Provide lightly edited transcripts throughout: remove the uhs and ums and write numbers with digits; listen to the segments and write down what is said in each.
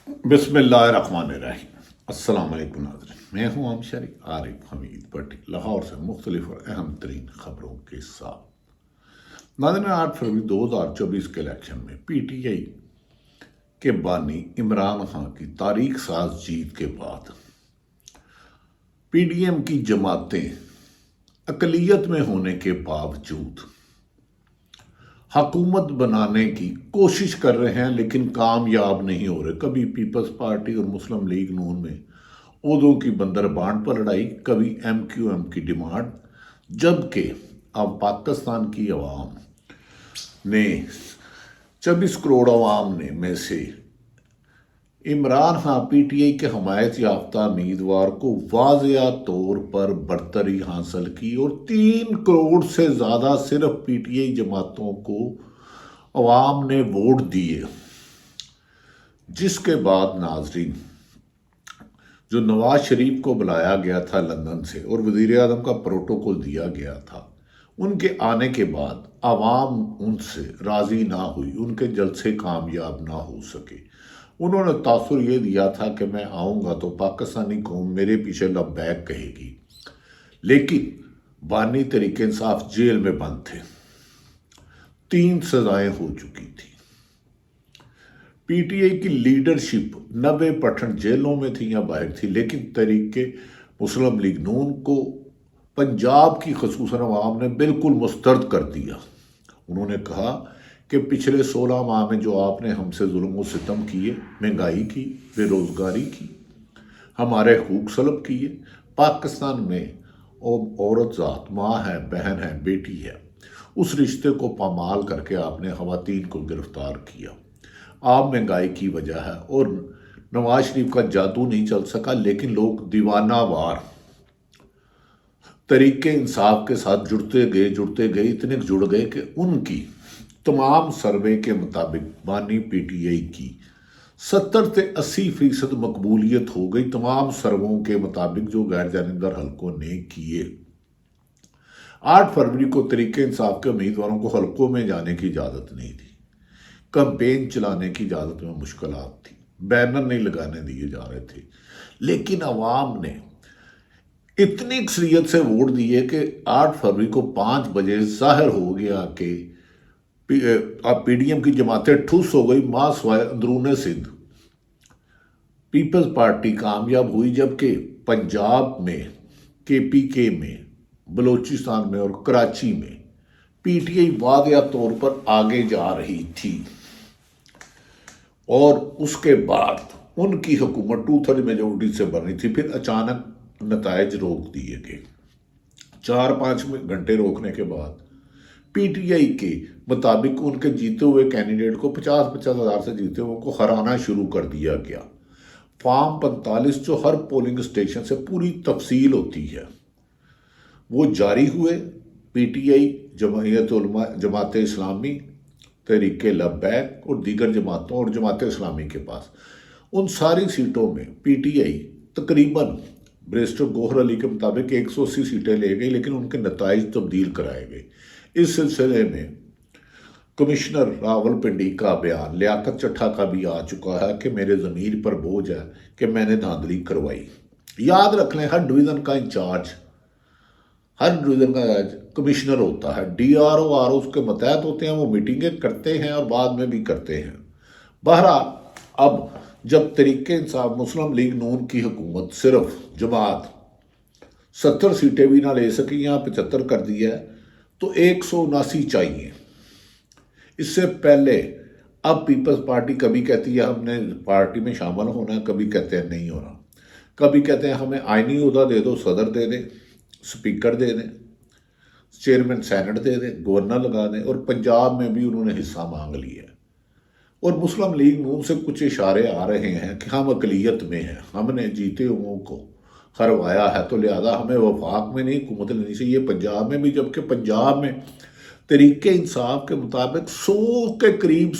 بسم اللہ الرحمن الرحیم۔ السلام علیکم ناظرین، میں ہوں امشری عارف حمید بٹی، لاہور سے مختلف اور اہم ترین خبروں کے ساتھ۔ ناظرین، 8 فروری 2024 کے الیکشن میں پی ٹی آئی کے بانی عمران خان کی تاریخ ساز جیت کے بعد پی ڈی ایم کی جماعتیں اقلیت میں ہونے کے باوجود حکومت بنانے کی کوشش کر رہے ہیں لیکن کامیاب نہیں ہو رہے۔ کبھی پیپلز پارٹی اور مسلم لیگ نون میں عہدوں کی بندر بانٹ پر لڑائی، کبھی ایم کیو ایم کی ڈیمانڈ، جبکہ اب پاکستان کی عوام نے 24 کروڑ عوام نے میں سے Imran Khan P T I کے حمایت یافتہ امیدوار کو واضح طور پر برتری حاصل کی اور 3 کروڑ سے زیادہ صرف پی ٹی آئی جماعتوں کو عوام نے ووٹ دیے، جس کے بعد ناظرین جو نواز شریف کو بلایا گیا تھا لندن سے اور وزیر اعظم کا پروٹوکول دیا گیا تھا، ان کے آنے کے بعد عوام ان سے راضی نہ ہوئی، ان کے جلسے کامیاب نہ ہو سکے۔ انہوں نے تاثر یہ دیا تھا کہ میں آؤں گا تو پاکستانی قوم میرے پیچھے لبیک کہے گی، لیکن بانی تحریک انصاف جیل میں بند تھے، 3 سزائیں ہو چکی تھی۔ پی ٹی آئی کی لیڈرشپ 90% جیلوں میں تھی یا باہر تھی، لیکن تحریک مسلم لیگ نون کو پنجاب کی خصوصاً عوام نے بالکل مسترد کر دیا۔ انہوں نے کہا کہ پچھلے 16 ماہ میں جو آپ نے ہم سے ظلم و ستم کیے، مہنگائی کی، بے روزگاری کی، ہمارے حقوق سلب کیے، پاکستان میں عورت ذات ماں ہے، بہن ہے، بیٹی ہے، اس رشتے کو پامال کر کے آپ نے خواتین کو گرفتار کیا۔ آپ مہنگائی کی وجہ ہے اور نواز شریف کا جادو نہیں چل سکا، لیکن لوگ دیوانہ وار تحریک انصاف کے ساتھ جڑتے گئے، اتنے جڑ گئے کہ ان کی تمام سروے کے مطابق بانی پی ٹی آئی کی 70 سے 80% مقبولیت ہو گئی، تمام سرووں کے مطابق جو غیر جانبدار حلقوں نے کیے۔ 8 فروری کو تحریک انصاف کے امیدواروں کو حلقوں میں جانے کی اجازت نہیں تھی، کمپین چلانے کی اجازت میں مشکلات تھی، بینر نہیں لگانے دیے جا رہے تھے، لیکن عوام نے اتنی اکثریت سے ووٹ دیے کہ 8 فروری کو 5 بجے ظاہر ہو گیا کہ پی ڈی ایم کی جماعتیں ٹھوس ہو گئی، ماں سوائے اندرون سندھ پیپلز پارٹی کامیاب ہوئی، جبکہ پنجاب میں، کے پی کے میں، بلوچستان میں اور کراچی میں پی ٹی آئی واضح طور پر آگے جا رہی تھی، اور اس کے بعد ان کی حکومت 2/3 میجورٹی سے بنی تھی۔ پھر اچانک نتائج روک دیے گئے، 4-5 گھنٹے روکنے کے بعد پی ٹی آئی کے مطابق ان کے جیتے ہوئے کینڈیڈیٹ کو 50 ہزار سے جیتے ہوئے کو ہرانا شروع کر دیا گیا۔ فارم 45 جو ہر پولنگ اسٹیشن سے پوری تفصیل ہوتی ہے وہ جاری ہوئے۔ پی ٹی آئی، جمعیت علماء، جماعت اسلامی، تحریک لبیک اور دیگر جماعتوں اور جماعت اسلامی کے پاس ان ساری سیٹوں میں پی ٹی آئی تقریباً بیرسٹر گوہر علی کے مطابق 180 سیٹیں لے گئی، لیکن ان کے نتائج تبدیل کرائے گئے۔ اس سلسلے میں کمشنر راول پنڈی کا بیان لیاقت چٹھا کا بھی آ چکا ہے کہ میرے ضمیر پر بوجھ ہے کہ میں نے دھاندلی کروائی۔ یاد رکھ لیں، ہر ڈویژن کا انچارج، ہر ڈویژن کا کمشنر ہوتا ہے، D R O R O اس کے متحد ہوتے ہیں، وہ میٹنگیں کرتے ہیں اور بعد میں بھی کرتے ہیں۔ بہرحال اب جب تحریک انصاف مسلم لیگ نون کی حکومت صرف جماعت 70 سیٹیں بھی نہ لے سکی، یہاں 75 کر دیا ہے، تو 179 چاہیے۔ اس سے پہلے اب پیپلز پارٹی کبھی کہتی ہے ہم نے پارٹی میں شامل ہونا ہے، کبھی کہتے ہیں نہیں ہونا، کبھی کہتے ہیں ہمیں آئینی عہدہ دے دو، صدر دے دیں، سپیکر دے دیں، چیئرمین سینٹ دے دیں، گورنر لگا دیں، اور پنجاب میں بھی انہوں نے حصہ مانگ لیا ہے۔ اور مسلم لیگ نون سے کچھ اشارے آ رہے ہیں کہ ہم اقلیت میں ہیں، ہم نے جیتے ہوئوں کو ہروایا ہے، تو لہذا ہمیں وفاق میں نہیں حکومت لینی چاہیے پنجاب میں بھی، جبکہ پنجاب میں تحریک انصاف کے مطابق 100 کے قریب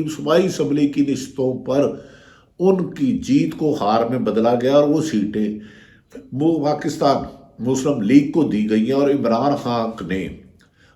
صوبائی اسمبلی کی نشستوں پر ان کی جیت کو ہار میں بدلا گیا، اور وہ سیٹیں وہ پاکستان مسلم لیگ کو دی گئی ہیں، اور عمران خان نے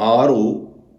RO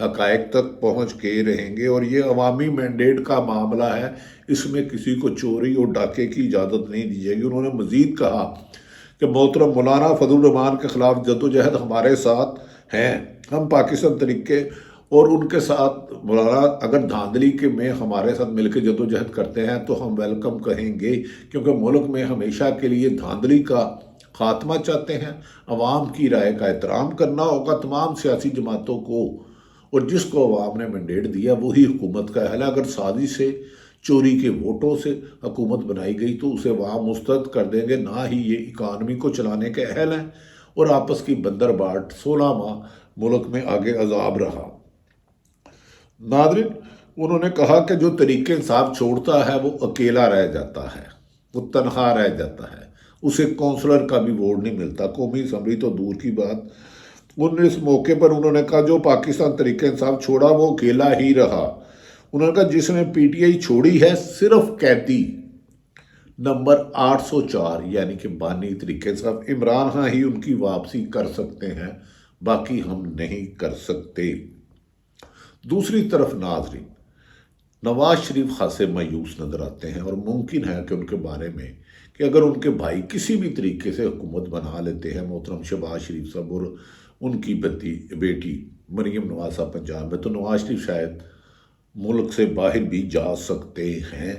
حقائق تک پہنچ کے رہیں گے، اور یہ عوامی مینڈیٹ کا معاملہ ہے، اس میں کسی کو چوری اور ڈاکے کی اجازت نہیں دی جائے گی۔ انہوں نے مزید کہا کہ محترم مولانا فضل الرحمان کے خلاف جدوجہد ہمارے ساتھ ہیں، ہم پاکستان طریقے اور ان کے ساتھ مولانا اگر دھاندلی کے میں ہمارے ساتھ مل کے جدوجہد کرتے ہیں تو ہم ویلکم کہیں گے، کیونکہ ملک میں ہمیشہ کے لیے دھاندلی کا خاتمہ چاہتے ہیں۔ عوام کی رائے کا احترام کرنا ہوگا تمام سیاسی جماعتوں کو، اور جس کو عوام نے مینڈیٹ دیا وہی حکومت کا اہل ہے۔ اگر سازش سے، چوری کے ووٹوں سے حکومت بنائی گئی تو اسے عوام مسترد کر دیں گے، نہ ہی یہ اکانومی کو چلانے کے اہل ہیں۔ اور آپس کی بندر باٹ 16 ماہ ملک میں آگے عذاب رہا۔ ناظرین، انہوں نے کہا کہ جو تحریک انصاف چھوڑتا ہے وہ اکیلا رہ جاتا ہے، وہ تنہا رہ جاتا ہے، اسے کونسلر کا بھی ووٹ نہیں ملتا، قومی اسمبلی تو دور کی بات۔ اس موقع پر انہوں نے کہا جو پاکستان تحریک انصاف چھوڑا وہ اکیلا ہی رہا۔ انہوں نے کہا جس نے پی ٹی آئی چھوڑی ہے صرف قیدی نمبر 804 یعنی کہ بانی تحریک انصاف عمران خان ہی ان کی واپسی کر سکتے ہیں، باقی ہم نہیں کر سکتے۔ دوسری طرف ناظرین، نواز شریف خاصے مایوس نظر آتے ہیں، اور ممکن ہے کہ ان کے بارے میں کہ اگر ان کے بھائی کسی بھی طریقے سے حکومت بنا لیتے ہیں، محترم شہباز شریف صاحب اور ان کی بیٹی مریم نواز صاحب پنجاب میں، تو نواز شریف شاید ملک سے باہر بھی جا سکتے ہیں۔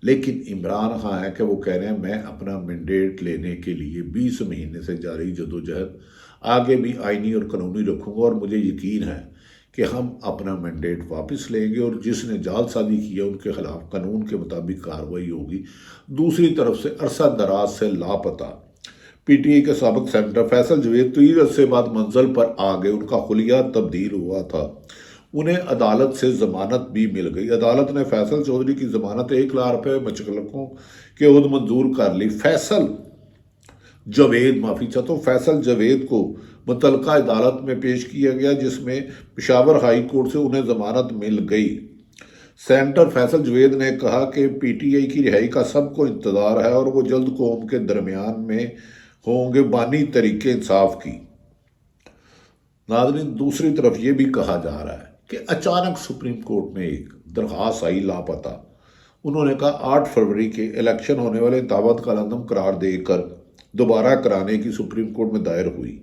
لیکن عمران خان ہے کہ وہ کہہ رہے ہیں میں اپنا مینڈیٹ لینے کے لیے 20 مہینے سے جاری جدوجہد آگے بھی آئینی اور قانونی رکھوں گا، اور مجھے یقین ہے کہ ہم اپنا مینڈیٹ واپس لیں گے، اور جس نے جعل سازی کی ہے ان کے خلاف قانون کے مطابق کارروائی ہوگی۔ دوسری طرف سے عرصہ دراز سے لاپتہ پی ٹی آئی کے سابق سینیٹر فیصل جاوید طویل عرصے بعد منزل پر آ گئے، ان کا خلیہ تبدیل ہوا تھا، انہیں عدالت سے ضمانت بھی مل گئی۔ عدالت نے فیصل چودھری کی ضمانت 1 لاکھ روپے مچلقوں کے عہد منظور کر لی۔ فیصل جاوید کو متعلقہ عدالت میں پیش کیا گیا، جس میں پشاور ہائی کورٹ سے انہیں ضمانت مل گئی۔ سینیٹر فیصل جاوید نے کہا کہ پی ٹی آئی کی رہائی کا سب کو انتظار ہے، اور وہ جلد قوم کے درمیان میں ہوں گے بانی تحریک انصاف کی۔ ناظرین، دوسری طرف یہ بھی کہا جا رہا ہے کہ اچانک سپریم کورٹ میں ایک درخواست آئی لاپتہ۔ انہوں نے کہا 8 فروری کے الیکشن ہونے والے انتخابات کا کالعدم قرار دے کر دوبارہ کرانے کی سپریم کورٹ میں دائر ہوئی۔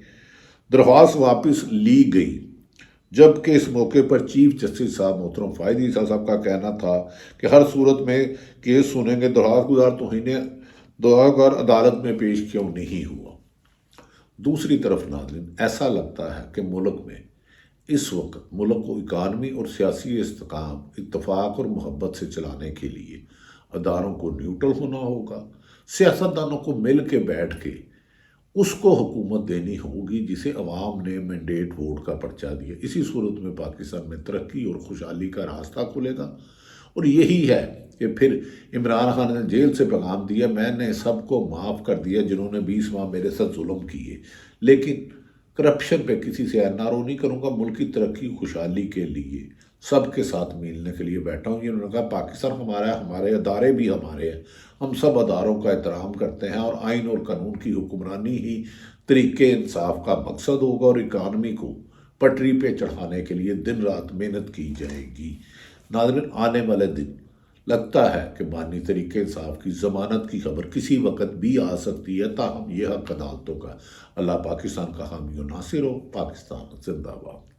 درخواست واپس لی گئی، جبکہ اس موقع پر چیف جسٹس صاحب محترم فائد عیسیٰ صاحب کا کہنا تھا کہ ہر صورت میں کیس سنیں گے، درخواست گزار توہین دعاگر عدالت میں پیش کیوں نہیں ہوا۔ دوسری طرف ناظرین، ایسا لگتا ہے کہ ملک میں اس وقت ملک کو اکانومی اور سیاسی استحکام، اتفاق اور محبت سے چلانے کے لیے اداروں کو نیوٹرل ہونا ہوگا، سیاستدانوں کو مل کے بیٹھ کے اس کو حکومت دینی ہوگی جسے عوام نے مینڈیٹ ووٹ کا پرچہ دیا۔ اسی صورت میں پاکستان میں ترقی اور خوشحالی کا راستہ کھلے گا، اور یہی ہے کہ پھر عمران خان نے جیل سے پیغام دیا میں نے سب کو معاف کر دیا جنہوں نے 20 ماہ میرے ساتھ ظلم کیے، لیکن کرپشن پہ کسی سے نارو نہیں کروں گا، ملک کی ترقی خوشحالی کے لیے سب کے ساتھ ملنے کے لیے بیٹھا ہوں۔ انہوں نے کہا پاکستان ہمارا ہے، ہمارے ادارے بھی ہمارے ہیں، ہم سب اداروں کا احترام کرتے ہیں، اور آئین اور قانون کی حکمرانی ہی طریق انصاف کا مقصد ہوگا، اور اکانومی کو پٹری پہ چڑھانے کے لیے دن رات محنت کی جائے گی۔ ناظرین، آنے والے دن لگتا ہے کہ بانی طریق انصاف کی ضمانت کی خبر کسی وقت بھی آ سکتی ہے، تاہم یہ حق عدالتوں کا۔ اللہ پاکستان کا حامی و ناصر ہو۔ پاکستان زندہ باد۔